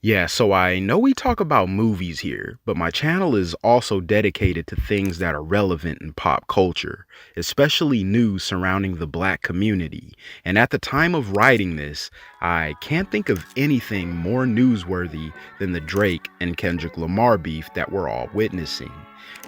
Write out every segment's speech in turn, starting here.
Yeah, so I know we talk about movies here, but my channel is also dedicated to things that are relevant in pop culture, especially news surrounding the black community. And at the time of writing this, I can't think of anything more newsworthy than the Drake and Kendrick Lamar beef that we're all witnessing.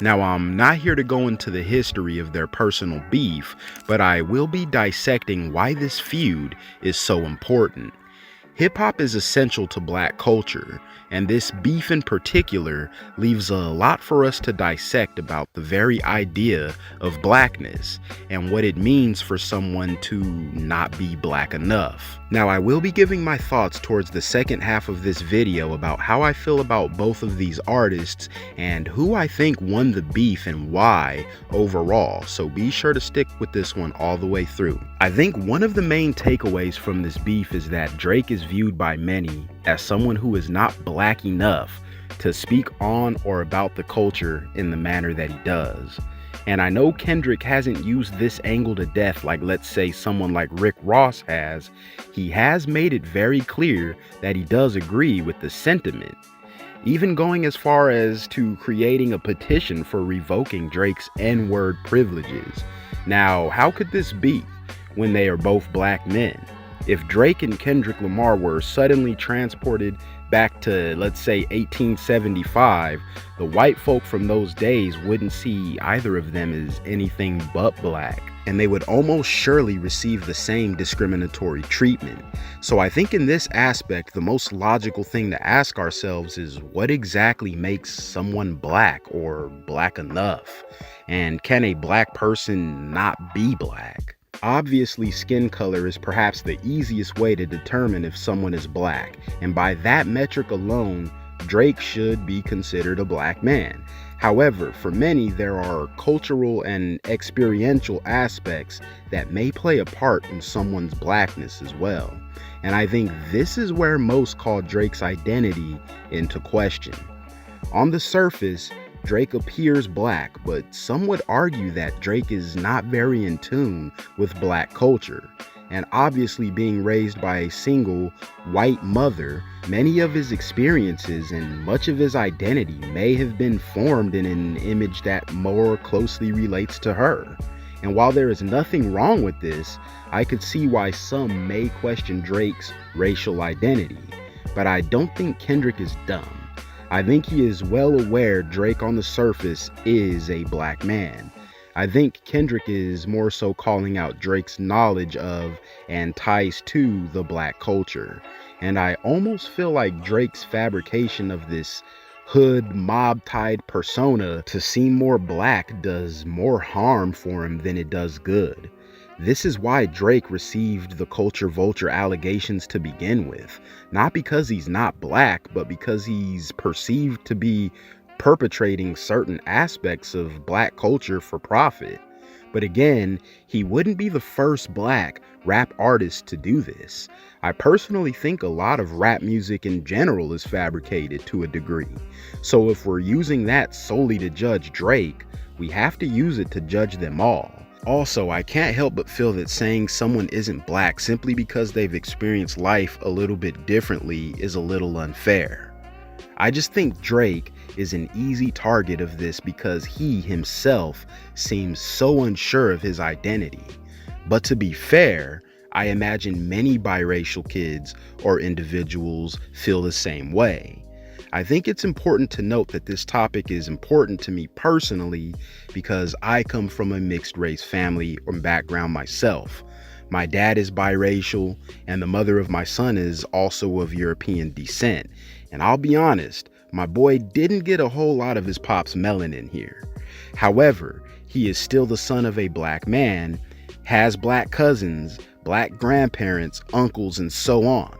Now, I'm not here to go into the history of their personal beef, but I will be dissecting why this feud is so important. Hip-hop is essential to black culture, and this beef in particular leaves a lot for us to dissect about the very idea of blackness and what it means for someone to not be black enough. Now, I will be giving my thoughts towards the second half of this video about how I feel about both of these artists and who I think won the beef and why overall, so be sure to stick with this one all the way through. I think one of the main takeaways from this beef is that Drake is viewed by many as someone who is not black enough to speak on or about the culture in the manner that he does. And I know Kendrick hasn't used this angle to death like, let's say, someone like Rick Ross has. He has made it very clear that he does agree with the sentiment, even going as far as to creating a petition for revoking Drake's N-word privileges. Now, how could this be when they are both black men? If Drake and Kendrick Lamar were suddenly transported back to, let's say, 1875, the white folk from those days wouldn't see either of them as anything but black, and they would almost surely receive the same discriminatory treatment. So I think in this aspect, the most logical thing to ask ourselves is what exactly makes someone black or black enough? And can a black person not be black? Obviously, skin color is perhaps the easiest way to determine if someone is black, and by that metric alone, Drake should be considered a black man. However, for many, there are cultural and experiential aspects that may play a part in someone's blackness as well. And I think this is where most call Drake's identity into question. On the surface, Drake appears black, but some would argue that Drake is not very in tune with black culture. And obviously, being raised by a single white mother, many of his experiences and much of his identity may have been formed in an image that more closely relates to her. And while there is nothing wrong with this, I could see why some may question Drake's racial identity. But I don't think Kendrick is dumb. I think he is well aware Drake on the surface is a black man. I think Kendrick is more so calling out Drake's knowledge of and ties to the black culture. And I almost feel like Drake's fabrication of this hood mob-tied persona to seem more black does more harm for him than it does good. This is why Drake received the culture vulture allegations to begin with. Not because he's not black, but because he's perceived to be perpetrating certain aspects of black culture for profit. But again, he wouldn't be the first black rap artist to do this. I personally think a lot of rap music in general is fabricated to a degree. So if we're using that solely to judge Drake, we have to use it to judge them all. Also, I can't help but feel that saying someone isn't black simply because they've experienced life a little bit differently is a little unfair. I just think Drake is an easy target of this because he himself seems so unsure of his identity. But to be fair, I imagine many biracial kids or individuals feel the same way. I think it's important to note that this topic is important to me personally because I come from a mixed race family or background myself. My dad is biracial and the mother of my son is also of European descent. And I'll be honest, my boy didn't get a whole lot of his pop's melanin here. However, he is still the son of a black man, has black cousins, black grandparents, uncles, and so on.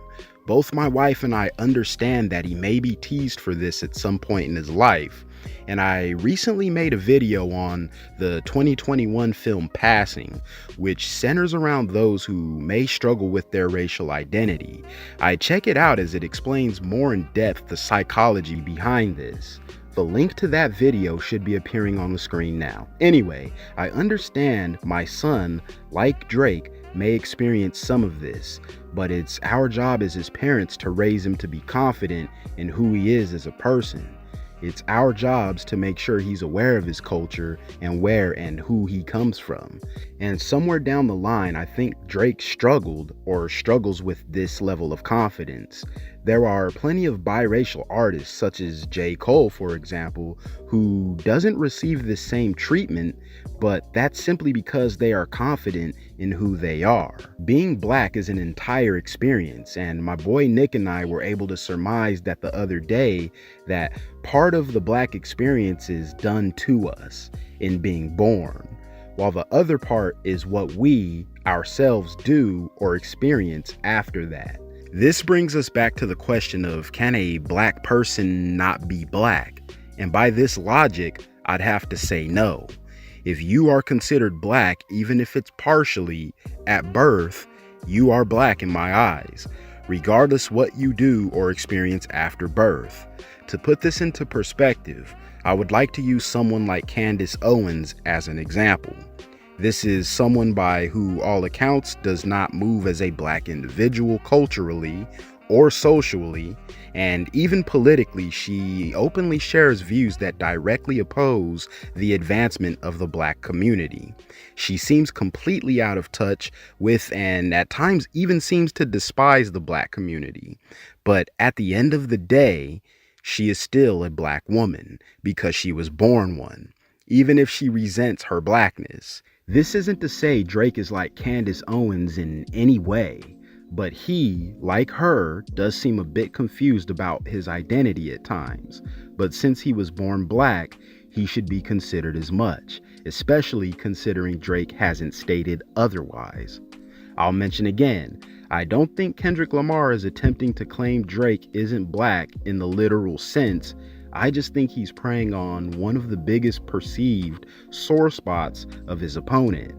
Both my wife and I understand that he may be teased for this at some point in his life, and I recently made a video on the 2021 film Passing, which centers around those who may struggle with their racial identity. I check it out as it explains more in depth the psychology behind this. The link to that video should be appearing on the screen now. Anyway, I understand my son, like Drake, may experience some of this, but it's our job as his parents to raise him to be confident in who he is as a person. It's our jobs to make sure he's aware of his culture and where and who he comes from. And somewhere down the line, I think Drake struggled or struggles with this level of confidence. There are plenty of biracial artists, such as J. Cole, for example, who doesn't receive this same treatment, but that's simply because they are confident in who they are. Being black is an entire experience, and my boy Nick and I were able to surmise that the other day that part of the black experience is done to us in being born, while the other part is what we ourselves do or experience after that. This brings us back to the question of, can a black person not be black? And by this logic, I'd have to say no. If you are considered black, even if it's partially, at birth, you are black in my eyes, regardless what you do or experience after birth. To put this into perspective, I would like to use someone like Candace Owens as an example. This is someone by who all accounts does not move as a black individual culturally or socially, and even politically. She openly shares views that directly oppose the advancement of the black community. She seems completely out of touch with, and at times even seems to despise, the black community. But at the end of the day, she is still a black woman because she was born one, even if she resents her blackness. This isn't to say Drake is like Candace Owens in any way, but he, like her, does seem a bit confused about his identity at times. But since he was born black, he should be considered as much, especially considering Drake hasn't stated otherwise. I'll mention again, I don't think Kendrick Lamar is attempting to claim Drake isn't black in the literal sense. I just think he's preying on one of the biggest perceived sore spots of his opponent,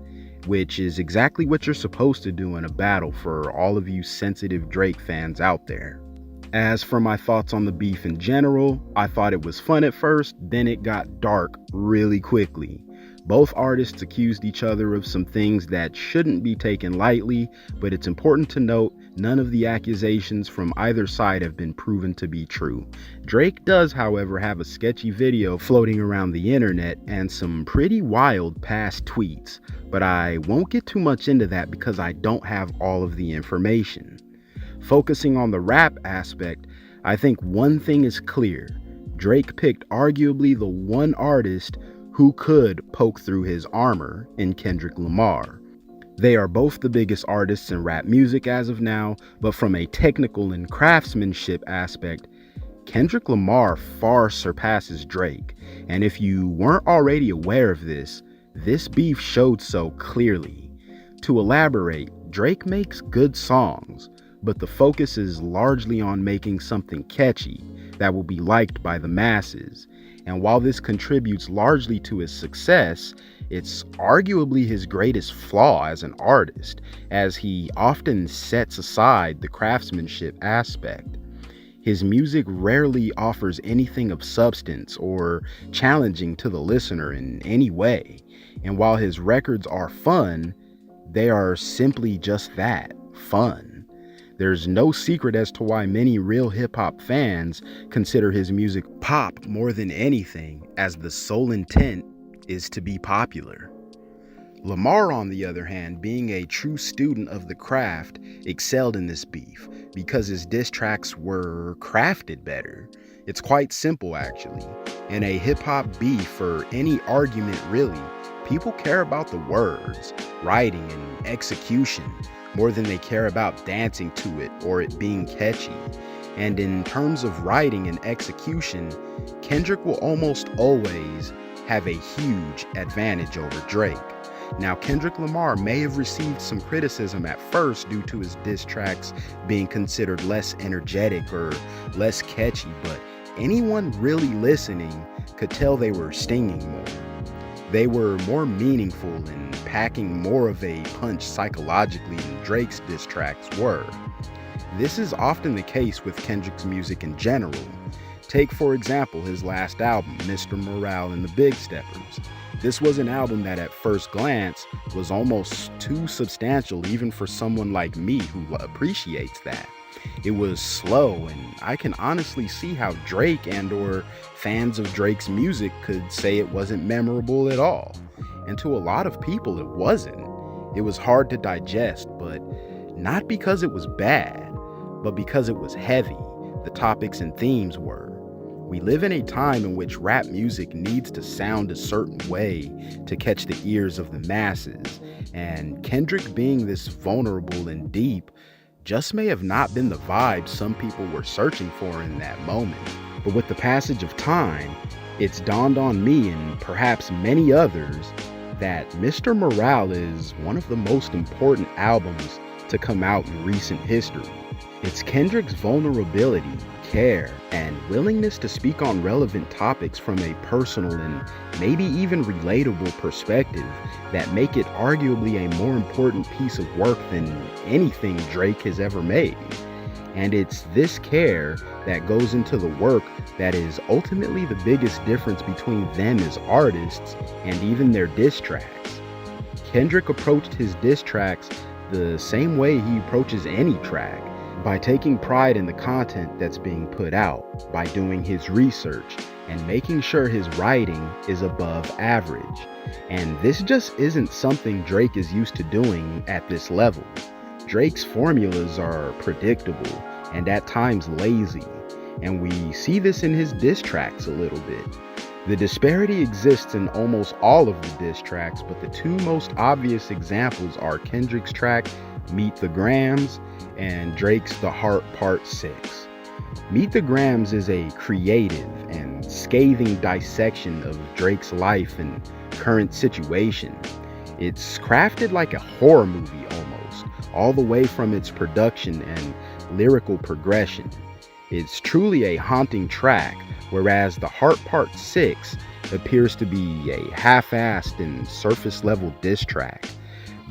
which is exactly what you're supposed to do in a battle, for all of you sensitive Drake fans out there. As for my thoughts on the beef in general, I thought it was fun at first, then it got dark really quickly. Both artists accused each other of some things that shouldn't be taken lightly, but it's important to note none of the accusations from either side have been proven to be true. Drake does, however, have a sketchy video floating around the internet and some pretty wild past tweets, but I won't get too much into that because I don't have all of the information. Focusing on the rap aspect, I think one thing is clear. Drake picked arguably the one artist who could poke through his armor in Kendrick Lamar. They are both the biggest artists in rap music as of now, but from a technical and craftsmanship aspect, Kendrick Lamar far surpasses Drake. And if you weren't already aware of this, this beef showed so clearly. To elaborate, Drake makes good songs, but the focus is largely on making something catchy that will be liked by the masses. And while this contributes largely to his success, it's arguably his greatest flaw as an artist, as he often sets aside the craftsmanship aspect. His music rarely offers anything of substance or challenging to the listener in any way. And while his records are fun, they are simply just that, fun. There's no secret as to why many real hip-hop fans consider his music pop more than anything, as the sole intent is to be popular. Lamar, on the other hand, being a true student of the craft, excelled in this beef because his diss tracks were crafted better. It's quite simple, actually. In a hip-hop beef, or any argument really, people care about the words, writing, and execution more than they care about dancing to it or it being catchy. And in terms of writing and execution, Kendrick will almost always have a huge advantage over Drake. Now, Kendrick Lamar may have received some criticism at first due to his diss tracks being considered less energetic or less catchy, but anyone really listening could tell they were stinging more. They were more meaningful and packing more of a punch psychologically than Drake's diss tracks were. This is often the case with Kendrick's music in general. Take, for example, his last album, Mr. Morale and the Big Steppers. This was an album that at first glance was almost too substantial even for someone like me who appreciates that. It was slow, and I can honestly see how Drake and or fans of Drake's music could say it wasn't memorable at all. And to a lot of people it wasn't. It was hard to digest, but not because it was bad, but because it was heavy. The topics and themes were. We live in a time in which rap music needs to sound a certain way to catch the ears of the masses, and Kendrick being this vulnerable and deep just may have not been the vibe some people were searching for in that moment. But with the passage of time, it's dawned on me and perhaps many others that Mr. Morale is one of the most important albums to come out in recent history. It's Kendrick's vulnerability, care, and willingness to speak on relevant topics from a personal and maybe even relatable perspective that make it arguably a more important piece of work than anything Drake has ever made. And it's this care that goes into the work that is ultimately the biggest difference between them as artists and even their diss tracks. Kendrick approached his diss tracks the same way he approaches any track, by taking pride in the content that's being put out, by doing his research, and making sure his writing is above average. And this just isn't something Drake is used to doing at this level. Drake's formulas are predictable and at times lazy, and we see this in his diss tracks a little bit. The disparity exists in almost all of the diss tracks, but the two most obvious examples are Kendrick's track Meet the Grams and Drake's The Heart Part 6. Meet the Grams is a creative and scathing dissection of Drake's life and current situation. It's crafted like a horror movie almost, all the way from its production and lyrical progression. It's truly a haunting track, whereas The Heart Part 6 appears to be a half-assed and surface-level diss track.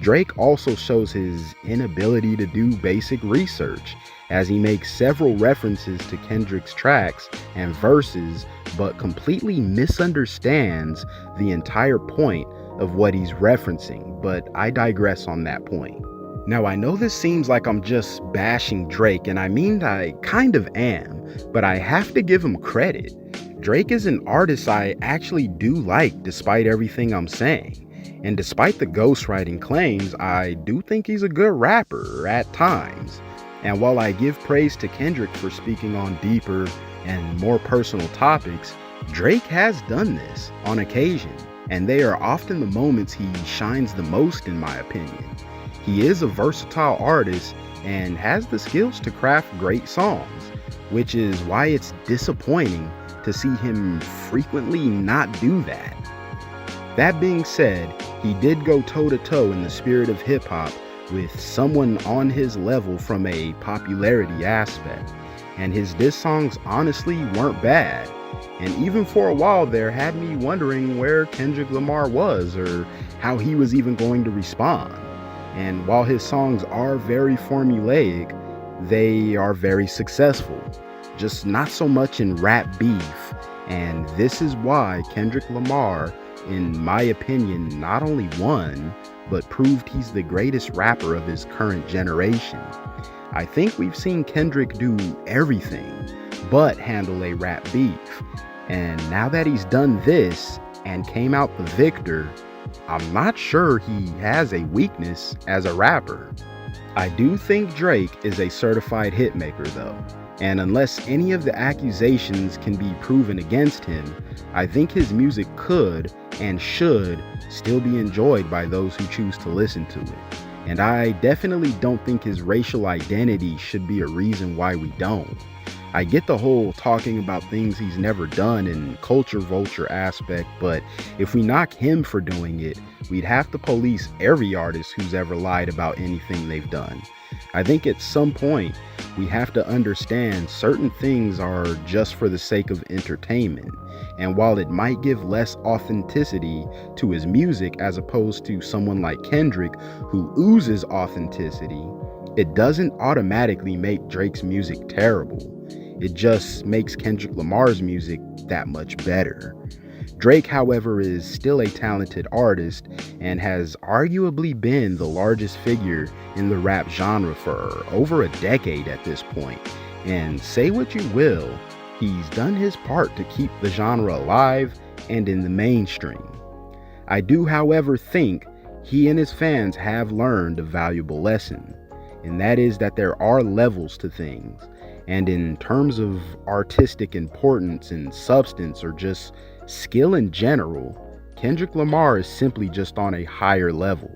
Drake also shows his inability to do basic research, as he makes several references to Kendrick's tracks and verses, but completely misunderstands the entire point of what he's referencing, but I digress on that point. Now, I know this seems like I'm just bashing Drake, and I mean I kind of am, but I have to give him credit. Drake is an artist I actually do like despite everything I'm saying. And despite the ghostwriting claims, I do think he's a good rapper at times. And while I give praise to Kendrick for speaking on deeper and more personal topics, Drake has done this on occasion, and they are often the moments he shines the most in my opinion. He is a versatile artist and has the skills to craft great songs, which is why it's disappointing to see him frequently not do that. That being said, he did go toe-to-toe in the spirit of hip-hop with someone on his level from a popularity aspect, and his diss songs honestly weren't bad, and even for a while there had me wondering where Kendrick Lamar was or how he was even going to respond. And while his songs are very formulaic, they are very successful, just not so much in rap beef, and this is why Kendrick Lamar, in my opinion, not only won, but proved he's the greatest rapper of his current generation. I think we've seen Kendrick do everything but handle a rap beef, and now that he's done this and came out the victor, I'm not sure he has a weakness as a rapper. I do think Drake is a certified hitmaker though, and unless any of the accusations can be proven against him, I think his music could and should still be enjoyed by those who choose to listen to it. And I definitely don't think his racial identity should be a reason why we don't. I get the whole talking about things he's never done and culture vulture aspect, but if we knock him for doing it, we'd have to police every artist who's ever lied about anything they've done. I think at some point, we have to understand certain things are just for the sake of entertainment. And while it might give less authenticity to his music as opposed to someone like Kendrick who oozes authenticity, it doesn't automatically make Drake's music terrible. It just makes Kendrick Lamar's music that much better. Drake, however, is still a talented artist and has arguably been the largest figure in the rap genre for over a decade at this point. And say what you will, he's done his part to keep the genre alive and in the mainstream. I do, however, think he and his fans have learned a valuable lesson, and that is that there are levels to things. And in terms of artistic importance and substance, or just skill in general, Kendrick Lamar is simply just on a higher level.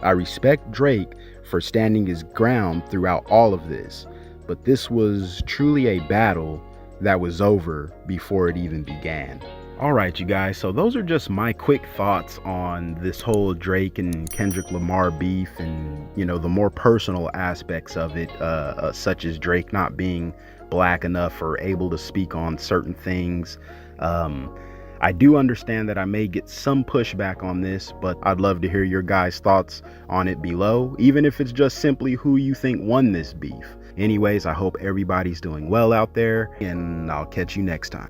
I respect Drake for standing his ground throughout all of this, but this was truly a battle that was over before it even began. Alright, you guys, so those are just my quick thoughts on this whole Drake and Kendrick Lamar beef, and the more personal aspects of it, such as Drake not being black enough or able to speak on certain things. I do understand that I may get some pushback on this, but I'd love to hear your guys' thoughts on it below, even if it's just simply who you think won this beef. Anyways, I hope everybody's doing well out there, and I'll catch you next time.